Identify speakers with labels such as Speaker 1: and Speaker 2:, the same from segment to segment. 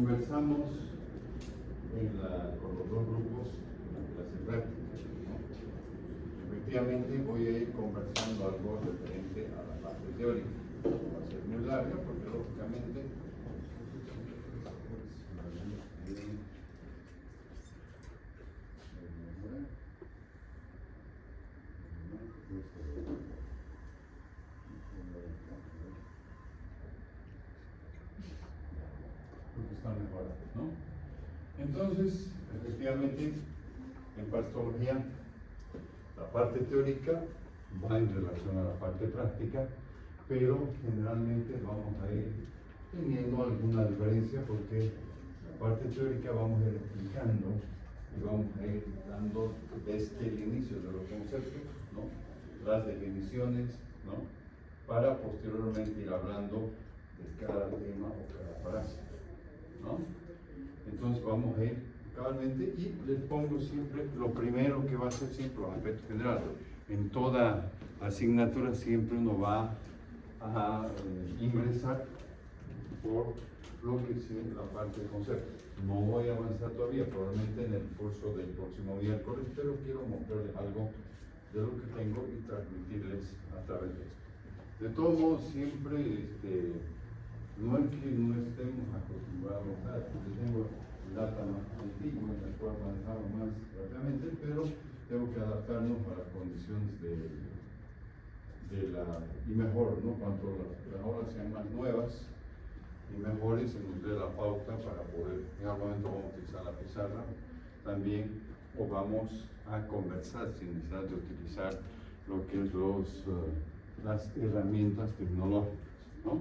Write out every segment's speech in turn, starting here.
Speaker 1: conversamos con los dos grupos en la clase práctica, ¿no? Efectivamente voy a ir conversando algo referente a la parte teórica. No va a ser muy larga porque lógicamente están mejorados, ¿no? Entonces, efectivamente, en pastología, la parte teórica va en relación a la parte práctica, pero generalmente vamos a ir teniendo alguna diferencia porque la parte teórica vamos a ir explicando y vamos a ir dando desde el inicio de los conceptos, ¿no? Las definiciones, ¿no? Para posteriormente ir hablando de cada tema o cada frase, ¿no? Entonces vamos a ir cabalmente y les pongo siempre lo primero que va a ser siempre los aspectos generales. En toda asignatura siempre uno va a ingresar por lo que es la parte de conceptos. No voy a avanzar todavía, probablemente en el curso del próximo miércoles, pero quiero mostrarles algo de lo que tengo y transmitirles a través de esto. De todos modos, siempre no es que no estemos acostumbrados a datos. Yo tengo data más antigua en la cual manejamos más rápidamente, pero tengo que adaptarnos a las condiciones y mejor, ¿no? Cuanto las horas sean más nuevas y mejores, se nos dé la pauta para poder, en algún momento vamos a utilizar la pizarra también, o vamos a conversar sin necesidad de utilizar lo que es las herramientas tecnológicas, ¿no?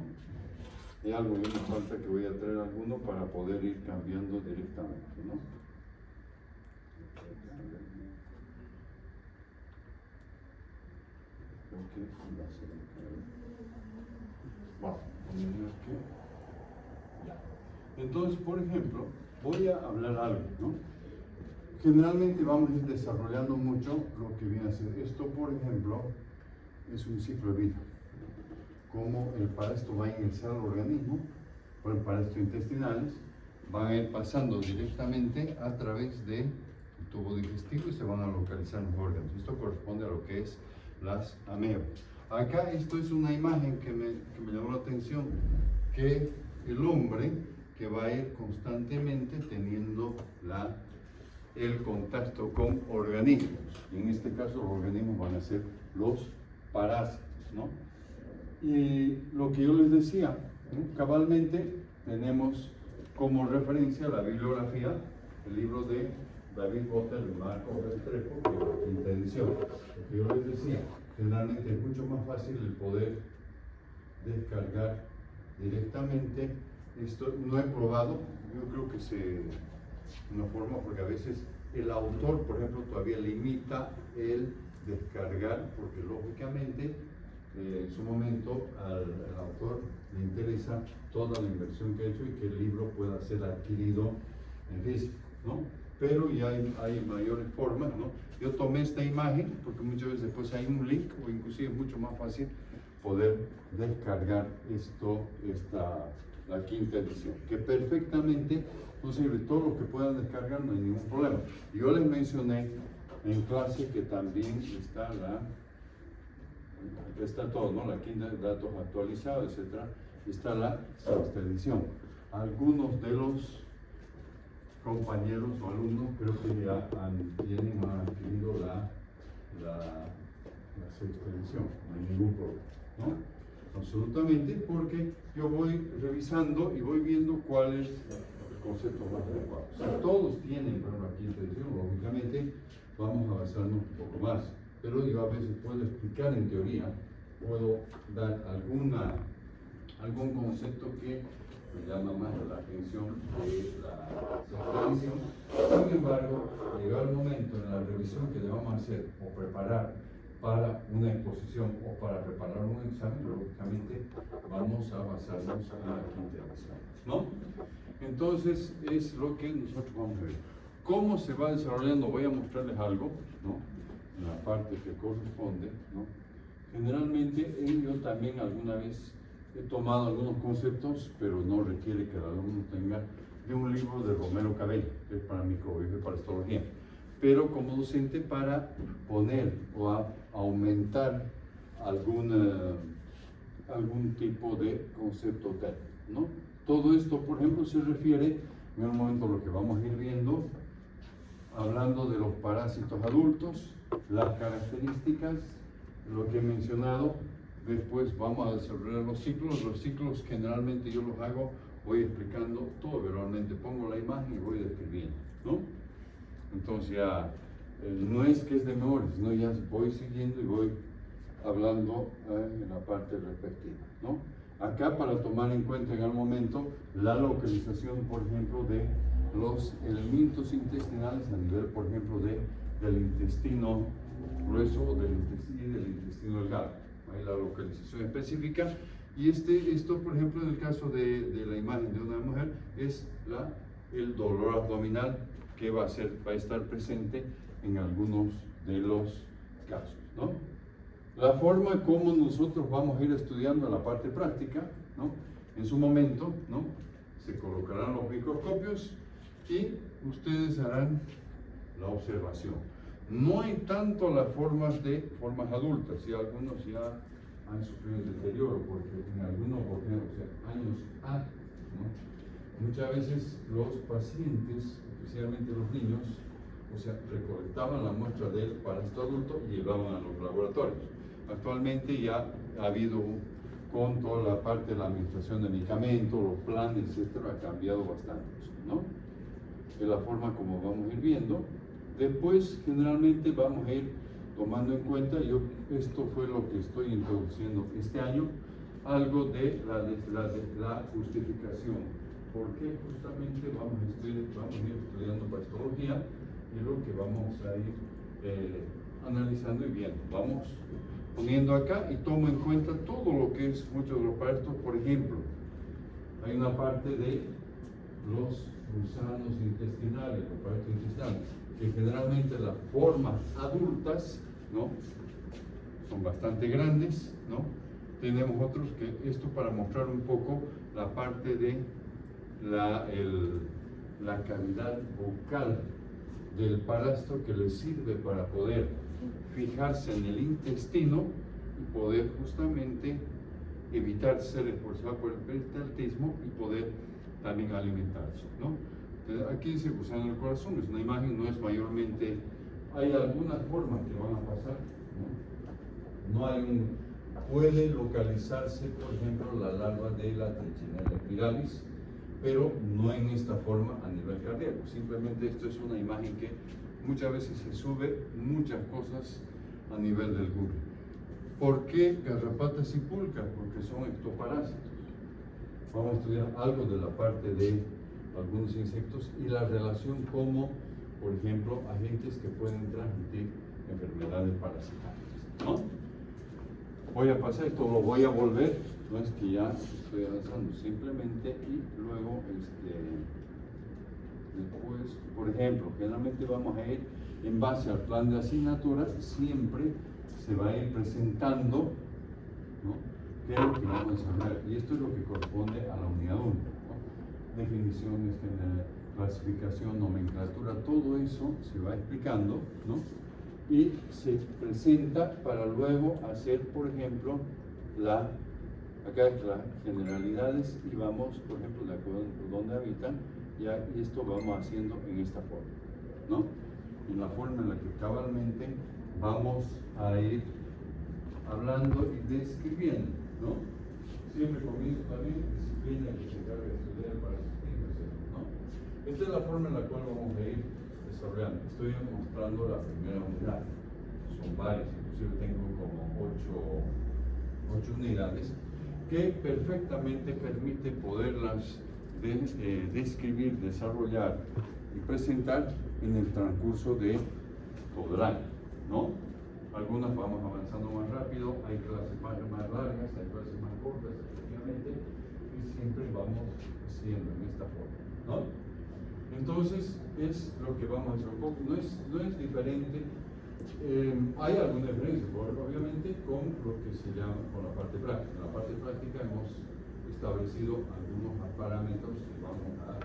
Speaker 1: Hay algo que me falta que voy a traer alguno para poder ir cambiando directamente, ¿no? Creo que va a ser bueno, aquí. Ya. Entonces, por ejemplo, voy a hablar algo, ¿no? Generalmente vamos a ir desarrollando mucho lo que viene a ser esto, por ejemplo, es un ciclo de vida. Cómo el parásitos va a ingresar al organismo, por el parásitos intestinales, van a ir pasando directamente a través del tubo digestivo y se van a localizar en los órganos. Esto corresponde a lo que es las amebas. Acá esto es una imagen que me llamó la atención, que el hombre que va a ir constantemente teniendo el contacto con organismos, y en este caso los organismos van a ser los parásitos, ¿no? Y lo que yo les decía, ¿no? Cabalmente tenemos como referencia la bibliografía, el libro de David Botter y Marco Restrepo, quinta edición. Lo que yo les decía, generalmente es mucho más fácil el poder descargar directamente. Esto no he probado, yo creo que una forma, porque a veces el autor, por ejemplo, todavía limita el descargar, porque lógicamente en su momento al autor le interesa toda la inversión que ha hecho y que el libro pueda ser adquirido en físico, ¿no? Pero ya hay mayores formas, ¿no? Yo tomé esta imagen porque muchas veces después hay un link o inclusive es mucho más fácil poder descargar la quinta edición, que perfectamente no sirve. Todo lo que puedan descargar no hay ningún problema. Yo les mencioné en clase que también está todo, ¿no? La quinta, datos actualizados, etcétera. Está la sexta edición. Algunos de los compañeros o alumnos creo que ya han adquirido la sexta edición, no hay ningún problema, ¿no? Absolutamente, porque yo voy revisando y voy viendo cuál es el concepto más adecuado. Si todos tienen para la quinta edición, lógicamente vamos a basarnos un poco más, pero yo a veces puedo explicar en teoría, puedo dar algún concepto que me llama más la atención de la sexta edición. Sin embargo, llega el momento en la revisión que debamos hacer o preparar para una exposición o para preparar un examen, lógicamente vamos a basarnos en la quinta edición, ¿no? Entonces es lo que nosotros vamos a ver. ¿Cómo se va desarrollando? Voy a mostrarles algo, ¿no? En la parte que corresponde, ¿no? Generalmente yo también alguna vez he tomado algunos conceptos, pero no requiere que el alumno tenga de un libro de Romero Cabello, que es para microbiología y para histología, pero como docente para poner o aumentar algún tipo de concepto técnico, ¿no? Todo esto, por ejemplo, se refiere en un momento a lo que vamos a ir viendo, hablando de los parásitos adultos, las características, lo que he mencionado. Después vamos a desarrollar los ciclos generalmente yo los hago, voy explicando todo verbalmente, pongo la imagen y voy describiendo, ¿no? Entonces ya no es que es de memoria, sino ya voy siguiendo y voy hablando en la parte respectiva, ¿no? Acá para tomar en cuenta en el momento la localización, por ejemplo, de los elementos intestinales a nivel, por ejemplo, del intestino grueso o del intestino delgado. Ahí la localización específica. Y esto, por ejemplo, en el caso de la imagen de una mujer, es el dolor abdominal que va a estar presente en algunos de los casos, ¿no? La forma como nosotros vamos a ir estudiando la parte práctica, ¿no? En su momento, ¿no? Se colocarán los microscopios y ustedes harán la observación. No hay tanto las formas adultas, y algunos ya han sufrido deterioro, porque en algunos, por ejemplo, años A, ¿no? Muchas veces los pacientes, especialmente los niños, recolectaban la muestra del parásito adulto y llevaban a los laboratorios. Actualmente ya ha habido, con toda la parte de la administración de medicamentos, los planes, etcétera, ha cambiado bastante, ¿no? De la forma como vamos a ir viendo. Después, generalmente vamos a ir tomando en cuenta, esto fue lo que estoy introduciendo este año, algo de la justificación. Porque justamente vamos a ir estudiando pastología y lo que vamos a ir analizando y viendo. Vamos poniendo acá y tomo en cuenta todo lo que es muchos de los parásitos. Por ejemplo, hay una parte de los gusanos intestinales, los parásitos intestinales, que generalmente las formas adultas, ¿no? Son bastante grandes, ¿no? Tenemos otros que esto para mostrar un poco la parte de la cavidad bucal del parásito que le sirve para poder fijarse en el intestino y poder justamente evitar ser expulsado por el peristaltismo y poder también alimentarse, ¿no? Aquí dice gusano del corazón, es una imagen, no es mayormente, hay algunas formas que van a pasar, ¿no? Puede localizarse, por ejemplo, la larva de la Trichinella spiralis, pero no en esta forma a nivel cardíaco. Simplemente esto es una imagen que muchas veces se sube muchas cosas a nivel del Google. ¿Por qué garrapatas y pulcas? Porque son ectoparásitos. Vamos a estudiar algo de la parte de algunos insectos y la relación como, por ejemplo, agentes que pueden transmitir enfermedades parasitarias, ¿no? Voy a pasar esto, lo voy a volver, no es que ya estoy avanzando, simplemente, y luego después, por ejemplo, generalmente vamos a ir en base al plan de asignatura, siempre se va a ir presentando, ¿no? ¿Qué es lo que vamos a desarrollar? Y esto es lo que corresponde a la unidad 1, ¿no? Definiciones, clasificación, nomenclatura, todo eso se va explicando, ¿no? Y se presenta para luego hacer, por ejemplo, acá es las generalidades y vamos, por ejemplo, de acuerdo a dónde habitan, y esto vamos haciendo en esta forma, ¿no? En la forma en la que cabalmente vamos a ir hablando y describiendo, ¿no? Siempre comienzo también disciplina que se encarga de estudiar para asistir, ¿no? Esta es la forma en la cual vamos a ir desarrollando. Estoy mostrando la primera unidad. Son varias, inclusive tengo como 8 unidades que perfectamente permite poderlas describir, desarrollar y presentar en el transcurso de todo el año, ¿no? Algunas vamos avanzando más rápido, hay clases más largas, hay clases más cortas, efectivamente, y siempre vamos haciendo en esta forma, ¿no? Entonces, es lo que vamos a hacer un poco, no es diferente Hay alguna diferencia, obviamente, con lo que se llama, con la parte práctica. En la parte práctica hemos establecido algunos parámetros que vamos a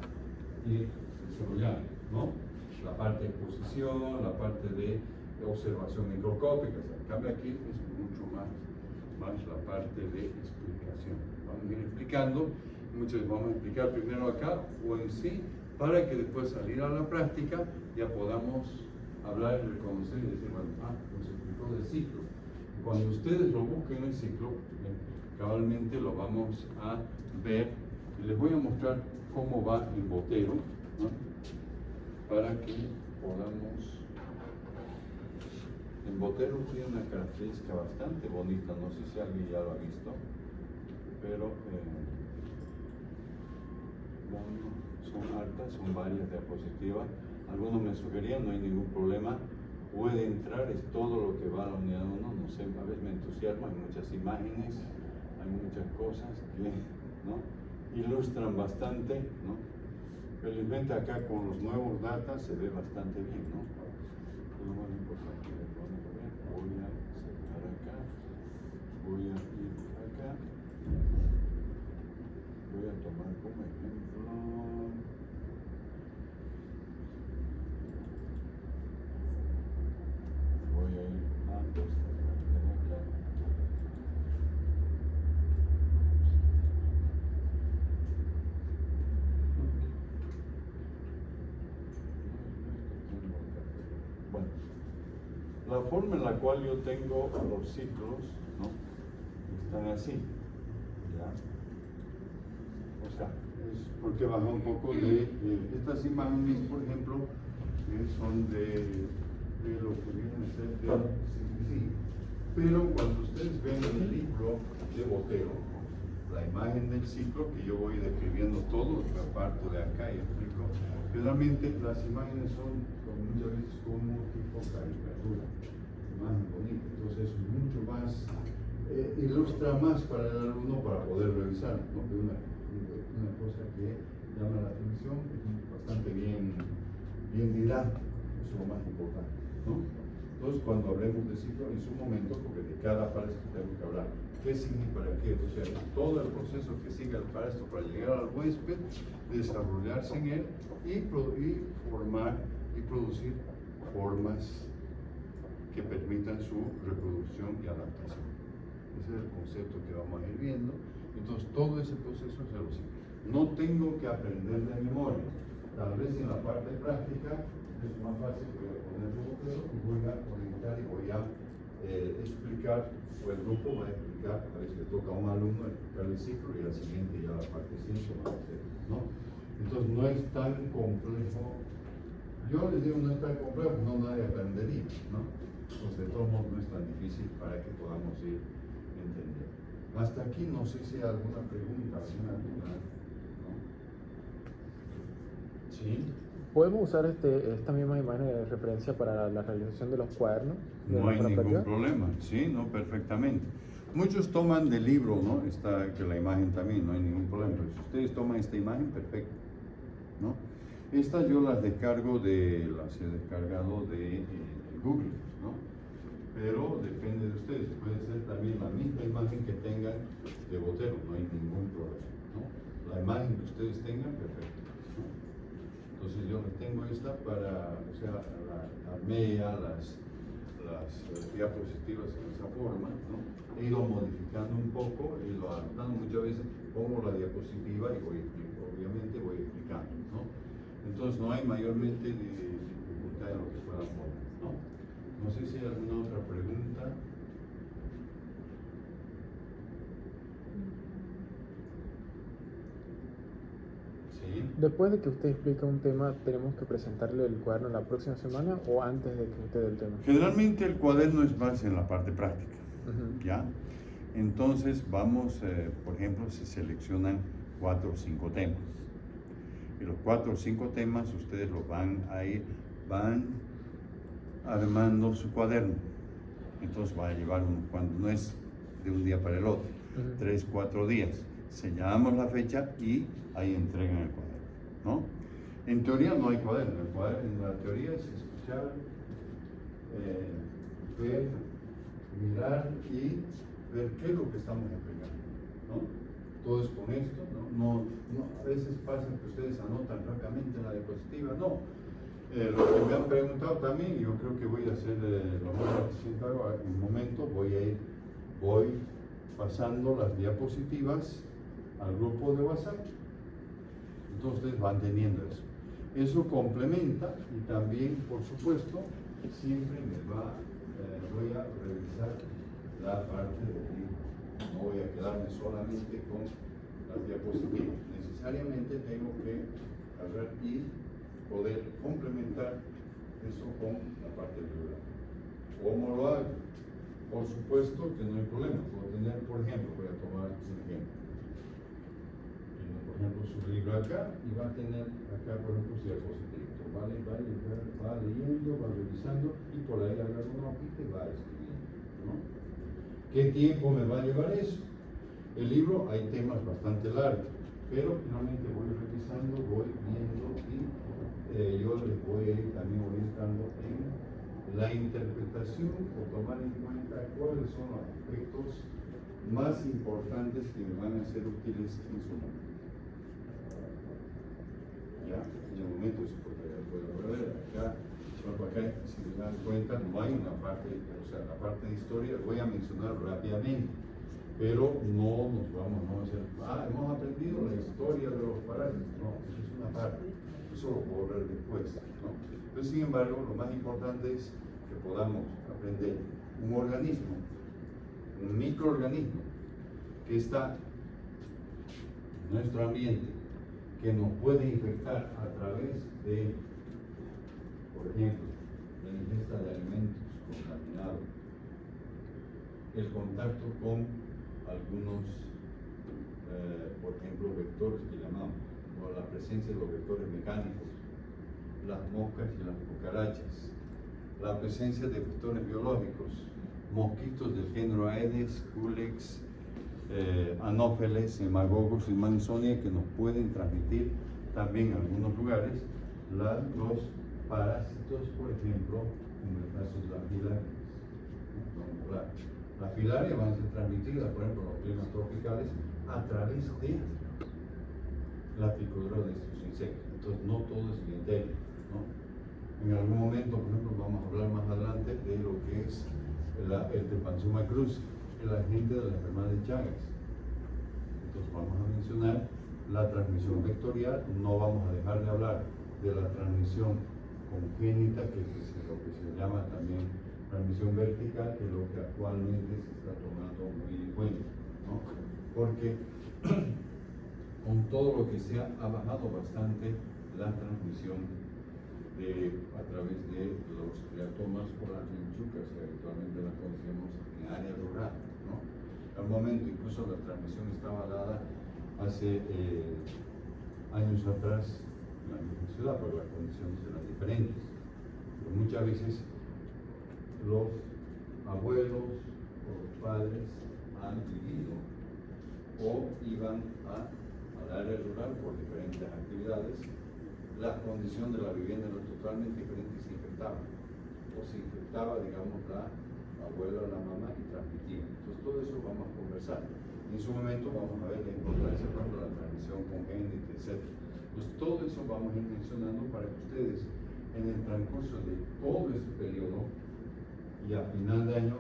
Speaker 1: ir desarrollando, ¿no? La parte de exposición, la parte de observación microscópica. En cambio aquí es mucho más la parte de explicación. Vamos a ir explicando, muchas veces vamos a explicar primero acá o en sí, para que después salir a la práctica ya podamos hablar y reconocer y decir, bueno, nos explicó del ciclo. Cuando ustedes lo busquen en el ciclo, cabalmente lo vamos a ver y les voy a mostrar cómo va el botero, ¿no? Para que podamos. El botero tiene una característica bastante bonita, no sé si alguien ya lo ha visto, pero bueno, son hartas, son varias diapositivas. Algunos me sugerían, no hay ningún problema, puede entrar, es todo lo que va a la unidad 1, no sé, a veces me entusiasma, hay muchas imágenes, hay muchas cosas que, ¿no?, ilustran bastante, ¿no? Felizmente acá con los nuevos datos se ve bastante bien, ¿no? Lo más importante es que vamos a ver, voy a cerrar acá, voy a ir acá, voy a tomar como ejemplo. Voy a ir a esta parte de acá. Bueno, la forma en la cual yo tengo los ciclos, ¿no?, están así, ¿ya? O sea, es porque baja un poco de estas imágenes, por ejemplo, son de lo que viene a ser de CPC. Pero cuando ustedes ven en el libro de Botero, la imagen del ciclo, que yo voy describiendo todo, la parto de acá y explico, generalmente las imágenes son muchas veces como tipo caricatura, imagen bonita, entonces es mucho más, ilustra más para el alumno para poder revisar, ¿no? Una cosa que llama la atención, es bastante bien didáctico, eso es lo más importante, ¿no? Entonces, cuando hablemos de ciclo, en su momento, porque de cada parásito tenemos que hablar, ¿qué significa para qué? O sea, todo el proceso que sigue el parásito para llegar al huésped, desarrollarse en él y formar y producir formas que permitan su reproducción y adaptación. Ese es el concepto que vamos a ir viendo. Entonces, todo ese proceso es el ciclo. No tengo que aprender de memoria. Tal vez en la parte práctica es más fácil, voy a poner el botero y voy a conectar y voy a explicar, o el grupo va a explicar, a veces le toca a un alumno explicar el ciclo y al siguiente ya la parte 5, ¿no? Entonces no es tan complejo. Yo les digo no es tan complejo, no nadie aprendería, ¿no? Entonces de todos modos no es tan difícil para que podamos ir entendiendo. Hasta aquí no sé si hay alguna pregunta, alguna duda, ¿no? ¿Sí?
Speaker 2: ¿Podemos usar esta misma imagen de referencia para la realización de los cuadernos?
Speaker 1: No hay ningún problema, sí, no, perfectamente. Muchos toman del libro, ¿no? Que la imagen también, no hay ningún problema. Pero si ustedes toman esta imagen, perfecto, ¿no? Estas yo las he descargado de Google, ¿no? Pero depende de ustedes, puede ser también la misma imagen que tengan de Botero, no hay ningún problema, ¿no? La imagen que ustedes tengan, perfecto, ¿no? Entonces yo tengo esta para, o sea, armé ya las diapositivas en esa forma, ¿no? He ido modificando un poco, he ido adaptando, muchas veces pongo la diapositiva y obviamente voy explicando, ¿no? Entonces no hay mayormente dificultad en lo que puedan poner, ¿no? No sé si hay alguna otra pregunta.
Speaker 2: Después de que usted explique un tema, ¿tenemos que presentarle el cuaderno la próxima semana o antes de que usted dé el tema?
Speaker 1: Generalmente el cuaderno es más en la parte práctica, ¿ya? Entonces vamos, por ejemplo, se seleccionan 4 o 5 temas. Y los 4 o 5 temas ustedes los van armando su cuaderno. Entonces va a llevar, cuando no es de un día para el otro, 3, 4 días. Señalamos la fecha y ahí entregan el cuaderno, ¿no? En teoría no hay cuaderno, en la teoría es escuchar ver, mirar y ver qué es lo que estamos explicando, ¿no? Todo es con esto, ¿no? A veces pasa que ustedes anotan rápidamente la diapositiva, no. Lo que me han preguntado también, yo creo que voy a hacer lo más eficiente en un momento, voy pasando las diapositivas al grupo de WhatsApp, entonces ustedes van teniendo eso. Eso complementa y también, por supuesto, siempre voy a revisar la parte del libro. No voy a quedarme solamente con las diapositivas. Necesariamente tengo que agarrar y poder complementar eso con la parte del libro. ¿Cómo lo hago? Por supuesto que no hay problema. Puedo tener, por ejemplo, voy a tomar un ejemplo. Por ejemplo, su libro acá y va a tener acá, por ejemplo, su diapositiva. Va leyendo, va revisando y por ahí agarra una hojita y va escribiendo, ¿no? ¿Qué tiempo me va a llevar eso? El libro hay temas bastante largos, pero finalmente voy revisando, voy viendo y yo les voy a ir también orientando en la interpretación o tomar en cuenta cuáles son los aspectos más importantes que me van a ser útiles en su momento. Ya, en el momento se puede ver acá, si se dan cuenta, no hay una parte, o sea, la parte de historia voy a mencionar rápidamente, pero no nos vamos a hacer, hemos aprendido la historia de los parásitos, no, eso es una parte, eso lo puedo ver después, ¿no? Entonces, sin embargo, lo más importante es que podamos aprender un organismo, un microorganismo que está en nuestro ambiente, que nos puede infectar a través de, por ejemplo, la ingesta de alimentos contaminados, el contacto con algunos, por ejemplo, vectores que llamamos, o la presencia de los vectores mecánicos, las moscas y las cucarachas, la presencia de vectores biológicos, mosquitos del género Aedes, Culex, Anopheles, Hemagogos y Mansonia, que nos pueden transmitir también en algunos lugares los parásitos, por ejemplo, en el caso de las filarias. Las filarias van a ser transmitidas, por ejemplo, en los climas tropicales a través de la picadura de estos insectos. Entonces, no todo es clientela, ¿no? En algún momento, por ejemplo, vamos a hablar más adelante de lo que es el Trypanosoma cruzi, el agente de la enfermedad de Chagas. Entonces vamos a mencionar la transmisión vectorial, no vamos a dejar de hablar de la transmisión congénita, que es lo que se llama también transmisión vertical, que es lo que actualmente se está tomando muy en cuenta, ¿no? Porque con todo lo que se ha bajado bastante la transmisión a través de los triatomas o las vinchucas, que habitualmente las conocemos en área rural, ¿no? Al momento, incluso la transmisión estaba dada hace años atrás en la misma ciudad, pero las condiciones eran diferentes. Pero muchas veces los abuelos o los padres han vivido o iban al área rural por diferentes actividades. La condición de la vivienda era totalmente diferente y se infectaba. O se infectaba, digamos, la abuela o la mamá y transmitía. Entonces, todo eso vamos a conversar. En su momento vamos a ver la importancia, por ejemplo, de la transmisión congénita, etc. Pues todo eso vamos a ir mencionando para que ustedes, en el transcurso de todo ese periodo y a final de año,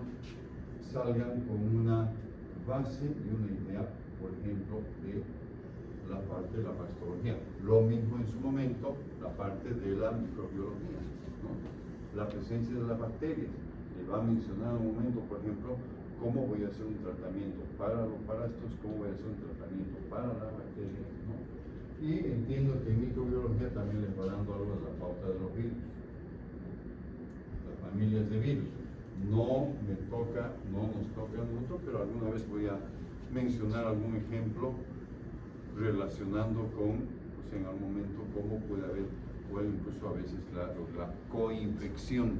Speaker 1: salgan con una base y una idea, por ejemplo, de la parte de la pastología. Lo mismo en su momento, la parte de la microbiología, ¿no? La presencia de las bacterias. Les va a mencionar en un momento, por ejemplo, cómo voy a hacer un tratamiento para los parásitos, cómo voy a hacer un tratamiento para las bacterias, ¿no? Y entiendo que en microbiología también les va dando algo de la pauta de los virus, las familias de virus. No nos toca a nosotros, pero alguna vez voy a mencionar algún ejemplo relacionando con, pues en algún momento, cómo puede haber, o incluso a veces la coinfección.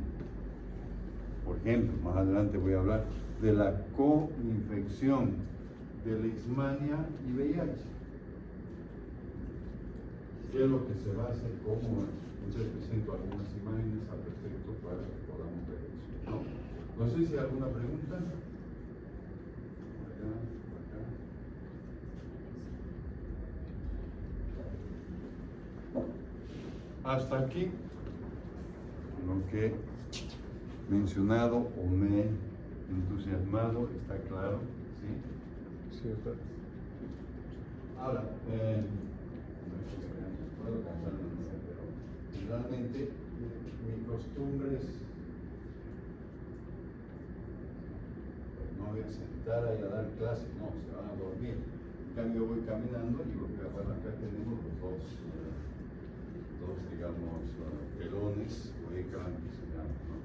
Speaker 1: Por ejemplo, más adelante voy a hablar de la coinfección de Leishmania y VIH. qué es lo que se va a hacer, cómo. Entonces presento algunas imágenes al respecto para que podamos ver eso, ¿no? No sé si hay alguna pregunta. Por acá, por acá. Hasta aquí lo que he mencionado o me he entusiasmado, está claro, ¿sí?
Speaker 2: Sí, doctor.
Speaker 1: Ahora, puedo cansarme, pero realmente mi costumbre es no voy a sentar ahí a dar clases, no, se van a dormir. En cambio voy caminando y bueno, acá tenemos los dos digamos, pelones o ecran que se llaman, ¿no?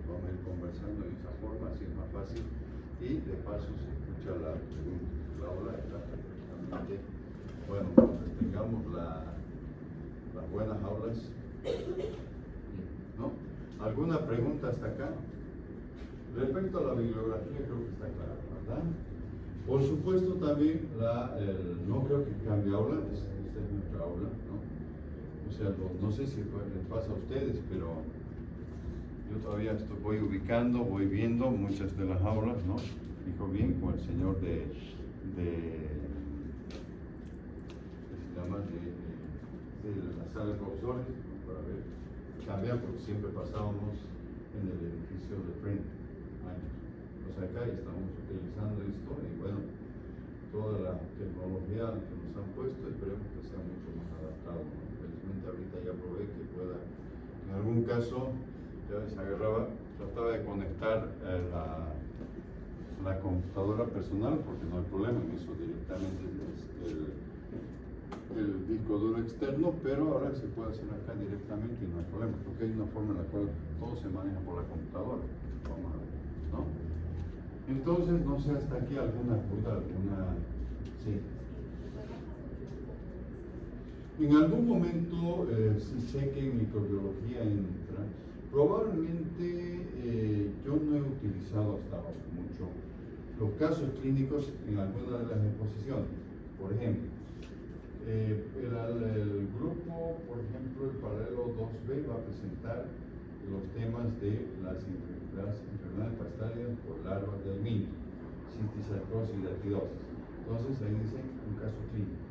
Speaker 1: Vamos a ir conversando de esa forma, así es más fácil y de paso se escucha la pregunta. La hora está perfectamente, bueno, cuando tengamos las buenas aulas, ¿no? ¿Alguna pregunta hasta acá? Respecto a la bibliografía creo que está clara, ¿verdad? Por supuesto también no creo que cambie aula, esta es nuestra aula, ¿no? O sea, no sé si les pasa a ustedes, pero yo todavía voy ubicando, voy viendo muchas de las aulas, ¿no? Fijo bien con el señor ¿qué se llama? De la sala de profesores, ¿no? Para ver, cambiar porque siempre pasábamos en el edificio de frente. Pues acá ya estamos utilizando esto y bueno, toda la tecnología que nos han puesto esperemos que sea mucho más adaptado, ¿no? Felizmente ahorita ya probé que pueda, en algún caso ya trataba de conectar la computadora personal porque no hay problema en eso, directamente es el disco duro externo, pero ahora se puede hacer acá directamente y no hay problema, porque hay una forma en la cual todo se maneja por la computadora. Vamos a ver, ¿no? Entonces, no sé, hasta aquí alguna duda, sí. En algún momento, sí sé que en microbiología entra, probablemente yo no he utilizado hasta ahora mucho los casos clínicos en alguna de las exposiciones. Por ejemplo, el grupo, por ejemplo, el paralelo 2B va a presentar los temas de las enfermedades parasitarias por larvas de aluminio, cisticercosis y datidosis. Entonces ahí dicen un caso clínico.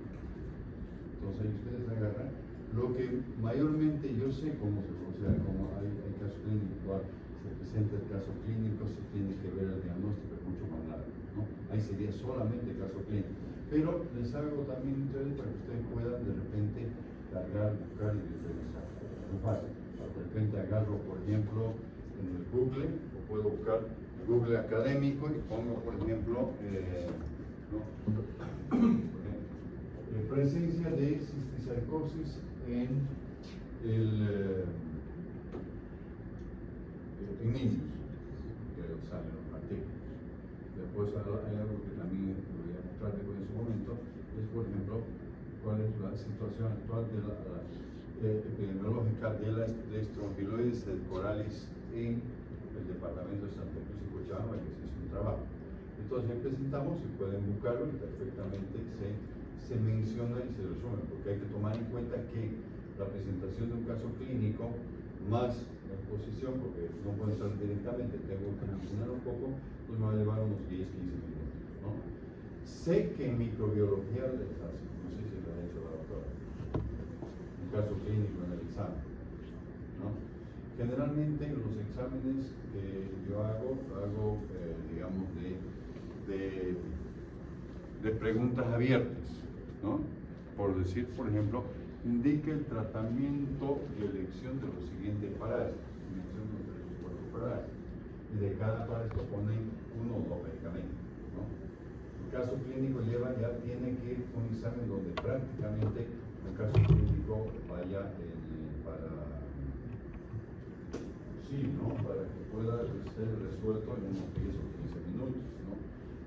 Speaker 1: Entonces ahí ustedes agarran lo que mayormente yo sé como hay caso clínico, se presenta el caso clínico, se tiene que ver el diagnóstico, es mucho más largo, ¿no? Ahí sería solamente caso clínico. Pero les hago también ustedes para que ustedes puedan de repente cargar, buscar y visualizar. Muy fácil. De repente agarro, por ejemplo, en el Google, o puedo buscar el Google académico y pongo, por ejemplo, presencia de cisticercosis en niños, que salen los artículos. Después hay algo que también voy a mostrarles en su momento, es por ejemplo, cuál es la situación actual de epidemiológica de las estrongiloides cercoralis en el departamento de Santa Cruz y Cochabamba, que se hizo un trabajo. Entonces presentamos y pueden buscarlo y perfectamente se menciona y se resume, porque hay que tomar en cuenta que la presentación de un caso clínico más la exposición, porque no pueden estar directamente, tengo que mencionar un poco, pues me va a llevar unos 10-15 minutos, ¿no? Sé que en microbiología les hace, no sé si lo ha hecho la doctora, un caso clínico en el examen, ¿no? Generalmente los exámenes que yo hago digamos, de preguntas abiertas, ¿no? Por decir, por ejemplo, indica el tratamiento y elección de los siguientes parásitos, elección de los 3 o 4 parásitos, y de cada parásito ponen 1 o 2 medicamentos, ¿no? El caso clínico tiene que ir un examen donde prácticamente el caso clínico vaya para que pueda ser resuelto en unos 10 o 15 minutos, ¿no?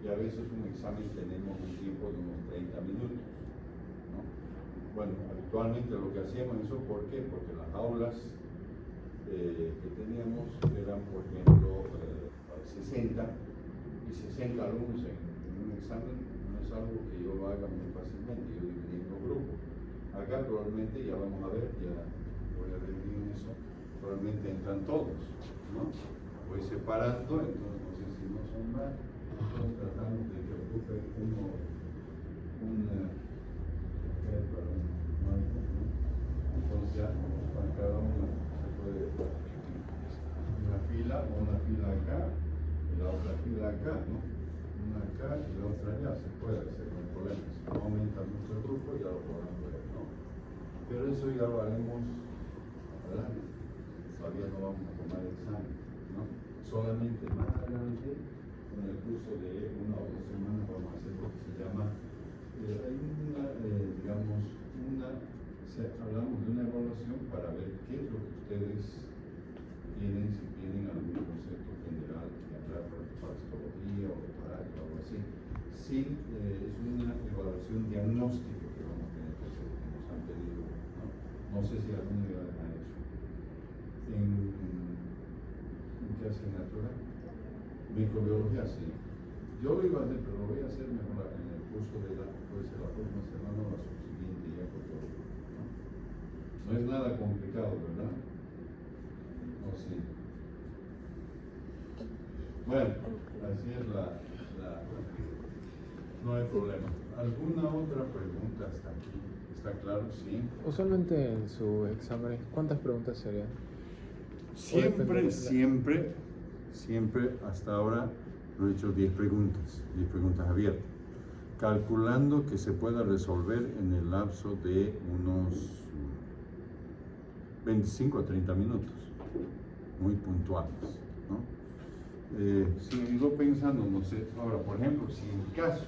Speaker 1: Y a veces un examen tenemos un tiempo de unos 30 minutos, ¿no? Bueno, habitualmente lo que hacíamos eso, ¿por qué? Porque las aulas que teníamos eran, por ejemplo, 60 y 60 alumnos en un examen, no es algo que yo lo haga muy fácilmente, yo dividí en 2 grupos. Acá probablemente ya vamos a ver, ya voy a ver bien eso, probablemente entran todos, ¿no? Voy separando, entonces no sé si no son más, entonces tratamos de que ocupe uno, para un marco, ¿no? Entonces ya para cada uno se puede una fila acá y la otra fila acá, ¿no? Una acá y la otra allá, se puede hacer, no hay problema. Si no aumenta mucho el grupo, ya lo podrán ver, ¿no? Pero eso ya lo haremos adelante. Todavía no vamos a tomar examen, ¿no? Solamente más adelante, en el curso de 1 o 2 semanas, vamos a hacer lo que se llama, hay una, hablamos de una evaluación para ver qué es lo que ustedes tienen, si tienen algún concepto general de hablar de pastología o doctoral o algo así. Sí, es una evaluación diagnóstica que vamos a tener que hacer, que nos han pedido, ¿no? No sé si alguna unidad ha hecho. ¿En qué asignatura? Microbiología, sí. Yo lo iba a hacer, pero lo voy a hacer mejor en el curso de la próxima semana o la subsiguiente, ya porque ¿no? No es nada complicado, ¿verdad? ¿O sí? Bueno, así es no hay problema. ¿Alguna otra pregunta hasta aquí? ¿Está claro? Sí.
Speaker 2: Usualmente en sus exámenes, ¿cuántas preguntas serían?
Speaker 1: Siempre hasta ahora lo he hecho 10 preguntas abiertas, calculando que se pueda resolver en el lapso de unos 25 a 30 minutos, muy puntuales, ¿no? Sigo pensando, no sé, ahora por ejemplo, si en caso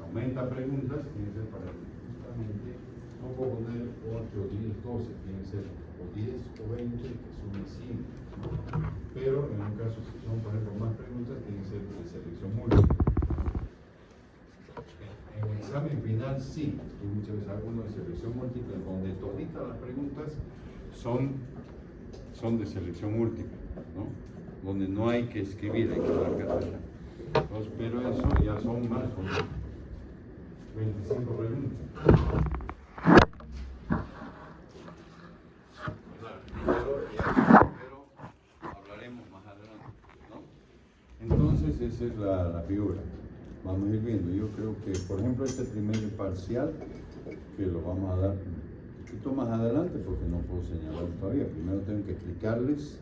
Speaker 1: aumenta preguntas, tiene que ser para justamente, no puedo poner 8, 10, 12, tiene que ser o 10 o 20, que sume 100, ¿no? Pero en un caso, si son por ejemplo más preguntas, tiene que ser de selección múltiple. En el examen final sí, y muchas veces hago uno de selección múltiple, donde toditas las preguntas son de selección múltiple, ¿no? Donde no hay que escribir, hay que marcar. Entonces, pero eso ya son más, son 25 preguntas. Pero hablaremos más adelante, ¿no? Entonces, esa es la figura. Vamos a ir viendo. Yo creo que, por ejemplo, este primer parcial, que lo vamos a dar un poquito más adelante, porque no puedo señalar todavía. Primero tengo que explicarles.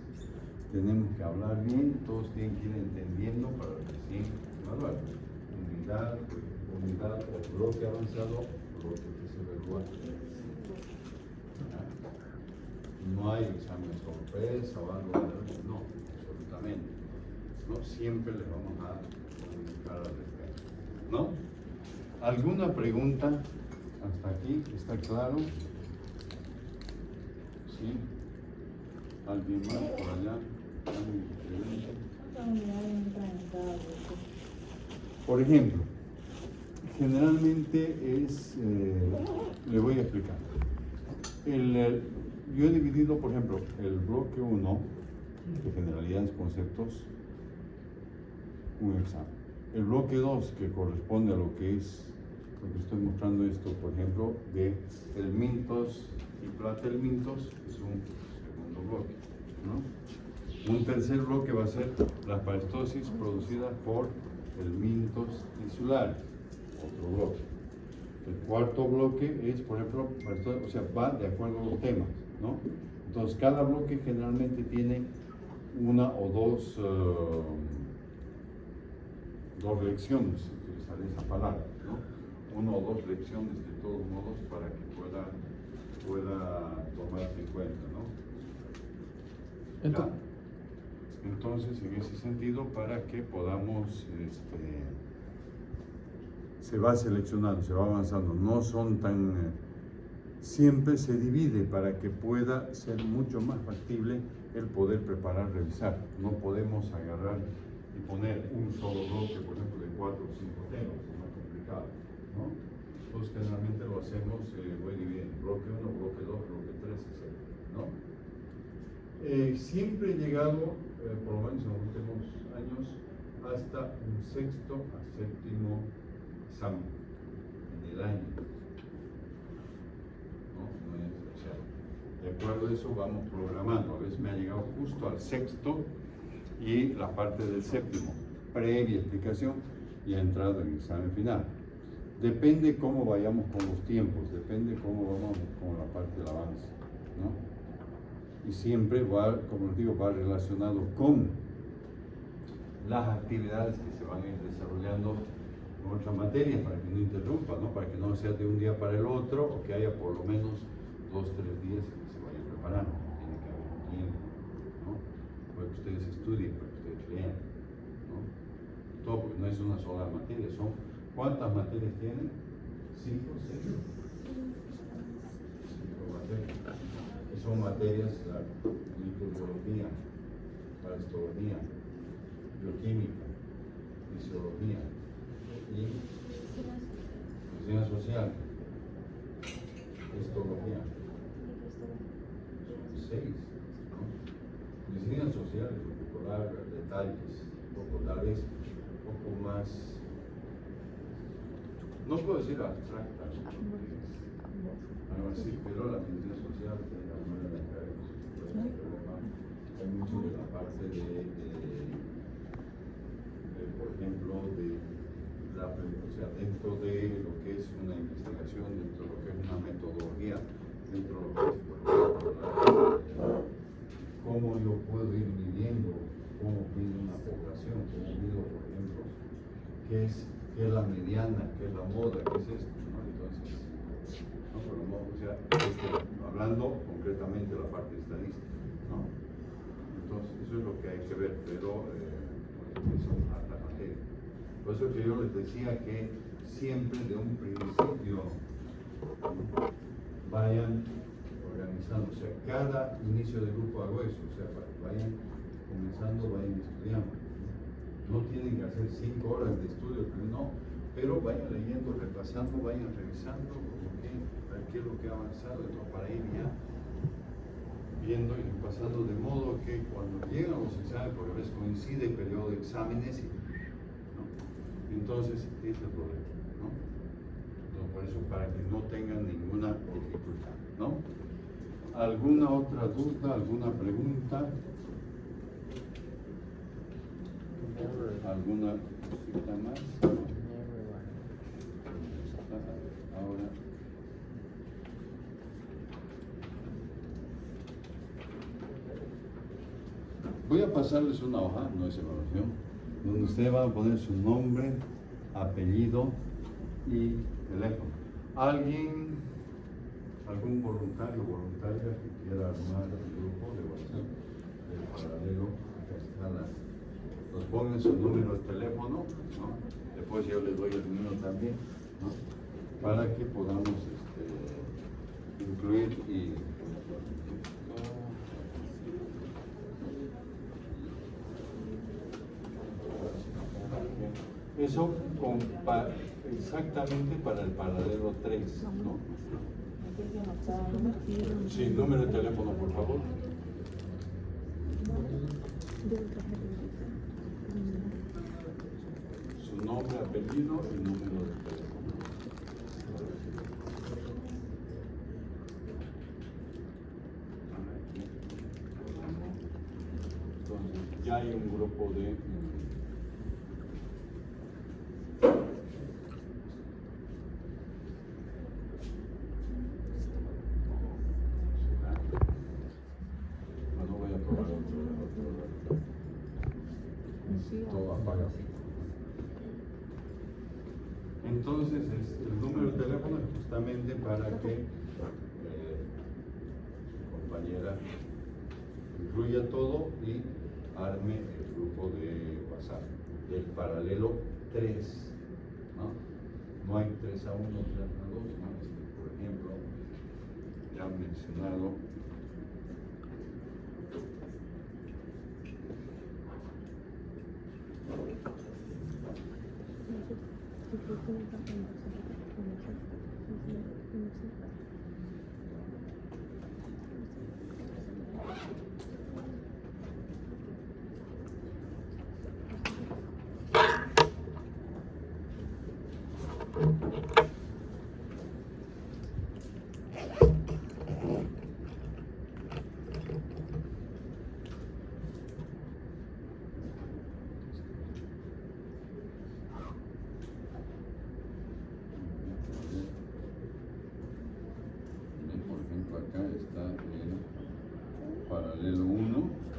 Speaker 1: Tenemos que hablar bien, todos tienen que ir entendiendo para recién evaluar. Unidad o bloque avanzado, bloque que se evalúa. No hay examen sorpresa o algo, no, absolutamente. No siempre les vamos a comunicar al respecto, ¿no? ¿Alguna pregunta hasta aquí? ¿Está claro? ¿Sí? ¿Alguien más por allá? Por ejemplo, generalmente le voy a explicar. Yo he dividido, por ejemplo, el bloque 1, de generalidades, conceptos, un examen. El bloque 2, que corresponde a lo que es, lo que estoy mostrando esto, por ejemplo, de helmintos y platelmintos, es un segundo bloque, ¿no? Un tercer bloque va a ser la pastosis producida por helmintos insulares, otro bloque. El cuarto bloque es, por ejemplo, o sea, va de acuerdo a los temas, ¿no? Entonces, cada bloque generalmente tiene una o dos lecciones, utilizaré esa palabra, ¿no? Una o dos lecciones de todos modos para que pueda tomarse en cuenta, ¿no? Entonces, en ese sentido, para que podamos, se va seleccionando, se va avanzando, no son tan, siempre se divide para que pueda ser mucho más factible el poder preparar, revisar. No podemos agarrar y poner un solo bloque, por ejemplo, de 4 o 5 temas, es más complicado, ¿no? Entonces, generalmente lo hacemos, voy dividiendo, bloque 1, bloque 2, bloque 3, etc., ¿no? Siempre he llegado, por lo menos en los últimos años, hasta un sexto a séptimo examen en el año. De acuerdo a eso vamos programando. A veces me ha llegado justo al sexto y la parte del séptimo, previa explicación y ha entrado en examen final. Depende cómo vayamos con los tiempos, depende cómo vamos con la parte del avance, ¿no? Y siempre va, como les digo, va relacionado con las actividades que se van a ir desarrollando en otras materias, para que no interrumpa, ¿no? Para que no sea de un día para el otro, o que haya por lo menos 2 o 3 días que se vayan preparando. Tiene que haber un tiempo, ¿no? Para que ustedes estudien, para que ustedes lean, ¿no? Todo, porque no es una sola materia, son ¿cuántas materias tienen? 5 o 6. 5 materias. Y son materias, la microbiología, parasitología, bioquímica, fisiología y medicina social, histología. 6, ¿no? Medicina social, particular, detalles, un poco, tal vez un poco más, no puedo decir abstracta, algo así, pero la medicina social de la manera de caer, hay mucho de la parte por ejemplo, o sea, dentro de lo que es una investigación, dentro de lo que es una metodología, dentro de lo que es, por ejemplo, cómo yo puedo ir midiendo, cómo mide una población, cómo mido, por ejemplo, qué es la mediana, qué es la moda, qué es esto, ¿no? Entonces, no, pero no, o sea, hablando concretamente de la parte estadística, ¿no? Entonces, eso es lo que hay que ver, pero son altas materias. Por eso que yo les decía que siempre de un principio vayan organizando, o sea, cada inicio de grupo hago eso, o sea, para que vayan comenzando, vayan estudiando. No tienen que hacer 5 horas de estudio, no, pero vayan leyendo, repasando, vayan revisando, qué es lo que ha avanzado, entonces para ir ya viendo y pasando, de modo que cuando llegan los exámenes, porque a veces coincide el periodo de exámenes, ¿no? Entonces ese es el problema, ¿no? Entonces, por eso, para que no tengan ninguna dificultad, ¿no? ¿Alguna otra duda, alguna pregunta? ¿Alguna cosita más? Ahora. Voy a pasarles una hoja, no es evaluación, donde ustedes van a poner su nombre, apellido y teléfono. ¿Algún voluntario o voluntaria que quiera armar el grupo de WhatsApp del paralelo? Acá está nos pongan su número de teléfono, ¿no? Después yo les doy el mío también, ¿no? Para que podamos incluir y eso exactamente para el paralelo 3, ¿no? Sí, número de teléfono, por favor. Su nombre, apellido y número de teléfono. Entonces, ya hay un grupo de todo apagado. Entonces, el número de teléfono es justamente para que su compañera incluya todo y arme el grupo de WhatsApp del paralelo 3, ¿no? No hay 3 a 1, 3 a 2, ¿no? Por ejemplo, ya han mencionado paralelo 1